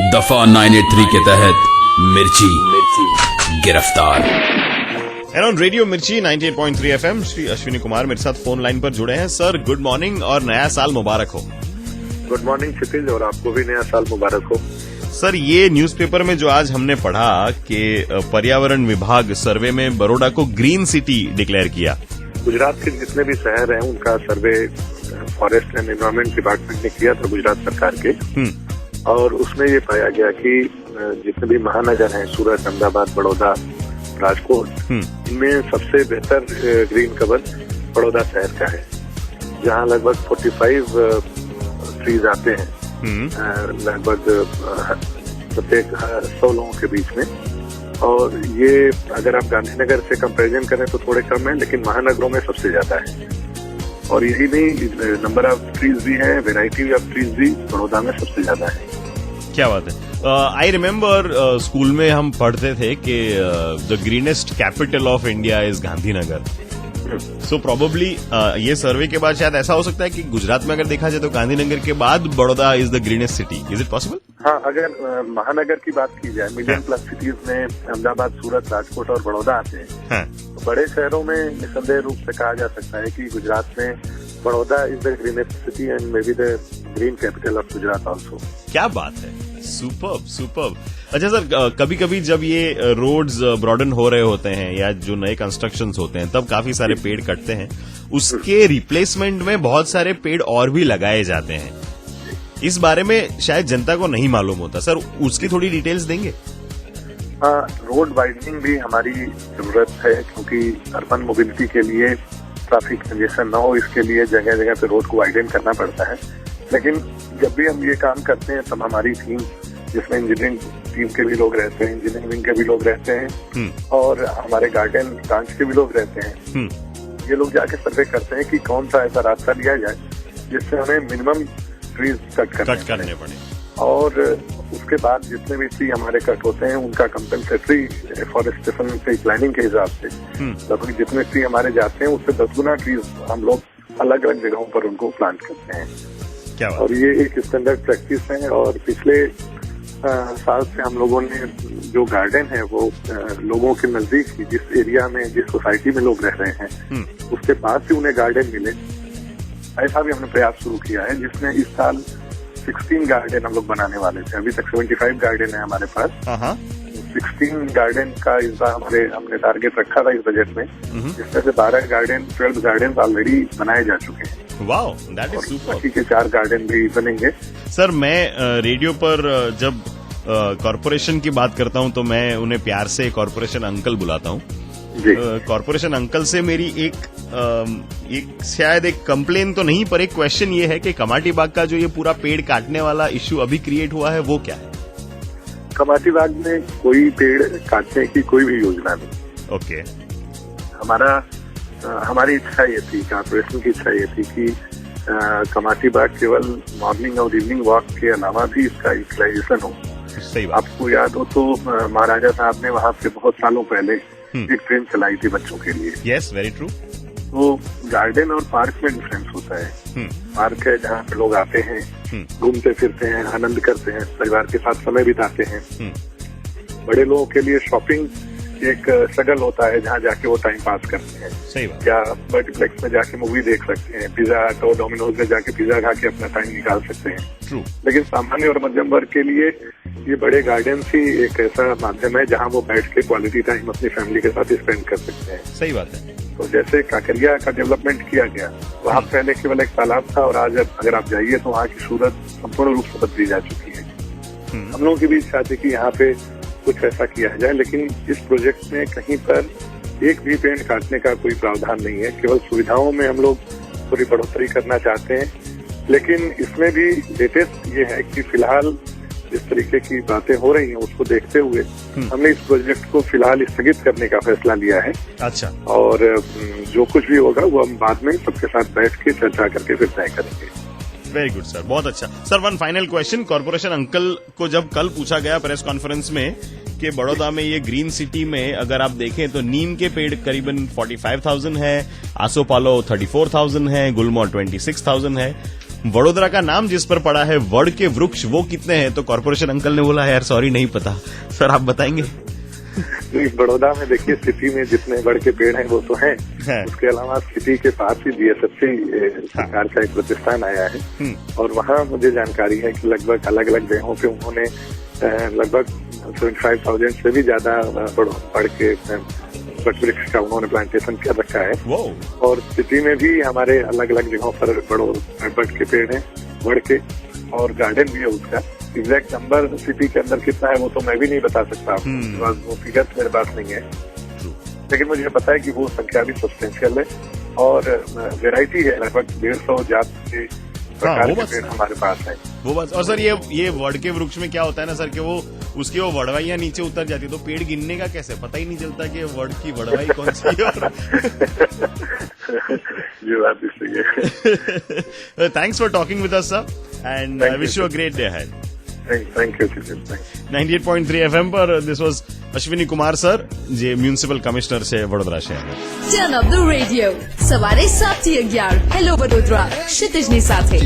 दफा 983 के तहत मिर्ची गिरफ्तार। एंड ऑन रेडियो मिर्ची 98.3 FM श्री अश्विनी कुमार मेरे साथ फोन लाइन पर जुड़े हैं। सर गुड मॉर्निंग और नया साल मुबारक हो। गुड मॉर्निंग क्षितिज, और आपको भी नया साल मुबारक हो। सर ये न्यूज़पेपर में जो आज हमने पढ़ा कि पर्यावरण विभाग सर्वे में बड़ौदा को ग्रीन सिटी डिक्लेयर किया। गुजरात के जितने भी शहर हैं उनका सर्वे फॉरेस्ट एंड एनवायरमेंट डिपार्टमेंट ने किया था गुजरात सरकार के, और उसमें ये पाया गया कि जितने भी महानगर हैं सूरत, अहमदाबाद, बड़ौदा, राजकोट, इनमें सबसे बेहतर ग्रीन कवर बड़ौदा शहर का है, जहां लगभग 45 ट्रीज आते हैं लगभग प्रत्येक 100 लोगों के बीच में। और ये अगर आप गांधीनगर से कंपैरिजन करें तो थोड़े कम है, लेकिन महानगरों में सबसे ज्यादा है। और यही नहीं, नंबर ऑफ ट्रीज भी है, वेराइटी ऑफ ट्रीज भी बड़ौदा में सबसे ज्यादा है। क्या बात है। आई रिमेम्बर स्कूल में हम पढ़ते थे कि the greenest capital of India is Gandhinagar. So probably ये सर्वे के बाद शायद ऐसा हो सकता है कि गुजरात में अगर देखा जाए तो गांधीनगर के बाद Baroda is the greenest city. Is it possible? हाँ, अगर महानगर की बात की जाए, मिलियन प्लस सिटीज में अहमदाबाद, सूरत, राजकोट और बड़ौदा आते हैं, तो बड़े शहरों में निसंदेह रूप से कहा जा सकता है कि गुजरात में Baroda is the greenest city and may be the green capital of Gujarat also. क्या बात है, सुपर्ब सुपर्ब। अच्छा सर, कभी कभी जब ये रोड्स ब्रॉडन हो रहे होते हैं या जो नए कंस्ट्रक्शंस होते हैं तब काफी सारे पेड़ कटते हैं, उसके रिप्लेसमेंट में बहुत सारे पेड़ और भी लगाए जाते हैं। इस बारे में शायद जनता को नहीं मालूम होता, सर उसकी थोड़ी डिटेल्स देंगे? हाँ, रोड वाइडनिंग भी हमारी जरूरत है, क्योंकि अर्बन मोबिलिटी के लिए ट्रैफिक कंजेशन ना हो, इसके लिए जगह जगह पे रोड को वाइडन करना पड़ता है। लेकिन जब भी हम ये काम करते हैं तब हमारी टीम, जिसमें इंजीनियरिंग टीम के भी लोग रहते हैं, इंजीनियरिंग के भी लोग रहते हैं, और हमारे गार्डन ब्रांच के भी लोग रहते हैं, ये लोग जाके सर्वे करते हैं कि कौन सा ऐसा रास्ता लिया जाए जिससे हमें मिनिमम ट्रीज कट करने पड़े। और उसके बाद जितने भी ट्री हमारे कट होते हैं उनका कंपेंसेटरी फॉरेस्टेशन के प्लानिंग के हिसाब से लगभग जितने ट्री हमारे जाते हैं उससे 10 गुना ट्रीज हम लोग अलग अलग जगहों पर उनको प्लांट करते हैं। क्या बात? और ये एक स्टैंडर्ड प्रैक्टिस है। और पिछले साल से हम लोगों ने जो गार्डन है वो लोगों के नजदीक ही, जिस एरिया में, जिस सोसाइटी में लोग रह रहे हैं उसके पास ही उन्हें गार्डन मिले, ऐसा भी हमने प्रयास शुरू किया है, जिसमें इस साल 16 गार्डन हम लोग बनाने वाले थे। अभी तक 75 गार्डन है हमारे पास। 16 गार्डन का इस बार हमने टारगेट रखा था इस बजट में, जिसमें से 12 गार्डन ऑलरेडी बनाए जा चुके हैं। Wow, that is super. बाकी के 4 गार्डन भी बनेंगे। सर मैं रेडियो पर जब कॉर्पोरेशन की बात करता हूं तो मैं उन्हें प्यार से कॉर्पोरेशन अंकल बुलाता हूं। कॉर्पोरेशन अंकल से मेरी एक शायद एक कंप्लेन तो नहीं पर एक क्वेश्चन ये है कि कमाटी बाग का जो ये पूरा पेड़ काटने वाला इश्यू अभी क्रिएट हुआ है वो क्या है? कमाटी बाग में कोई पेड़ काटने की कोई भी योजना नहीं। ओके। हमारी इच्छा ये थी, कॉर्पोरेशन की इच्छा ये थी कि कमाटी बाग केवल मॉर्निंग और इवनिंग वॉक के अलावा भी इसका यूटिलाइजेशन हो। सही बात। आपको याद हो तो महाराजा साहब ने वहाँ पे बहुत सालों पहले एक ट्रेन चलाई थी बच्चों के लिए। Yes, very true. तो गार्डन और पार्क में डिफरेंस होता है। पार्क है जहाँ पे लोग आते हैं, घूमते फिरते हैं, आनंद करते हैं, परिवार के साथ समय बिताते हैं। बड़े लोगों के लिए शॉपिंग एक स्ट्रगल होता है, जहाँ जाके वो टाइम पास करते हैं। सही बात। या मल्टीप्लेक्स में जाके मूवी देख सकते हैं, पिज्जा हट और डोमिनोज में जाके पिज्जा खा के अपना टाइम निकाल सकते हैं। ट्रू। लेकिन सामान्य और मध्यम वर्ग के लिए ये बड़े गार्डन ही एक ऐसा माध्यम है जहाँ वो बैठ के क्वालिटी टाइम अपनी फैमिली के साथ स्पेंड कर सकते हैं। सही बात है। तो जैसे काकरिया का डेवलपमेंट किया गया, वहाँ पहले केवल एक तालाब था और आज अगर आप जाइए तो वहाँ की सूरत संपूर्ण रूप से बदली जा चुकी है। हम लोगों की भी इच्छा थी कि यहाँ पे कुछ ऐसा किया जाए, लेकिन इस प्रोजेक्ट में कहीं पर एक भी पेड़ काटने का कोई प्रावधान नहीं है। केवल सुविधाओं में हम लोग थोड़ी बढ़ोतरी करना चाहते हैं। लेकिन इसमें भी लेटेस्ट ये है कि फिलहाल जिस तरीके की बातें हो रही हैं उसको देखते हुए हमने इस प्रोजेक्ट को फिलहाल स्थगित करने का फैसला लिया है। अच्छा। और जो कुछ भी होगा वो हम बाद में सबके साथ बैठ के चर्चा करके फिर तय करेंगे। वेरी गुड सर, बहुत अच्छा। Sir one final question, corporation uncle को जब कल पूछा गया प्रेस कॉन्फ्रेंस में कि बड़ौदा में ये ग्रीन सिटी में अगर आप देखें तो नीम के पेड़ करीबन 45,000 है, आसोपालो 34,000 है, गुलमोहर 26,000 है, वडोदरा का नाम जिस पर पड़ा है वड के वृक्ष वो कितने हैं? तो कॉर्पोरेशन अंकल ने बोला यार सॉरी नहीं पता। सर आप बताएंगे? बड़ौदा में देखिए सिटी में जितने बड़ के पेड़ हैं वो तो हैं, उसके अलावा सिटी के पास ही बीएसएफसी सरकार का एक प्रतिष्ठान आया है और वहाँ मुझे जानकारी है कि लगभग अलग अलग जगहों पे उन्होंने लगभग 75,000 से भी ज्यादा बड़ के वट वृक्ष का उन्होंने प्लांटेशन कर रखा है। और सिटी में भी हमारे अलग अलग जगहों पर बड़ के पेड़ हैं, बड़ के, और गार्डन भी है उसका। एग्जैक्ट नंबर सिटी के अंदर कितना है वो तो मैं भी नहीं बता सकता, वो फिगर मेरे पास नहीं है, लेकिन मुझे पता है कि वो संख्या भी सब्सटेंशियल है और वेराइटी है, लगभग 150 जात के प्रकार के पेड़ हमारे पास है। वो बात। और सर ये वड के वृक्ष में क्या होता है ना सर कि वो उसकी वो वड़वाइयां नीचे उतर जाती है तो पेड़ गिनने का कैसे पता ही नहीं चलता कि वड की वड़वाई कौन सी है। ये बात भी सही है। Thanks for talking with us sir and I wish you a great day ahead. Thank you. 98.3 FM पर this was Ashwini Kumar sir જે મ્યુનિસિપલ કમિશનર છે વડોદરા શહેરના। ટર્ન અપ ધ રેડિયો સવારે 7 થી 11 હેલો વડોદરા ક્ષિતિજની સાથે।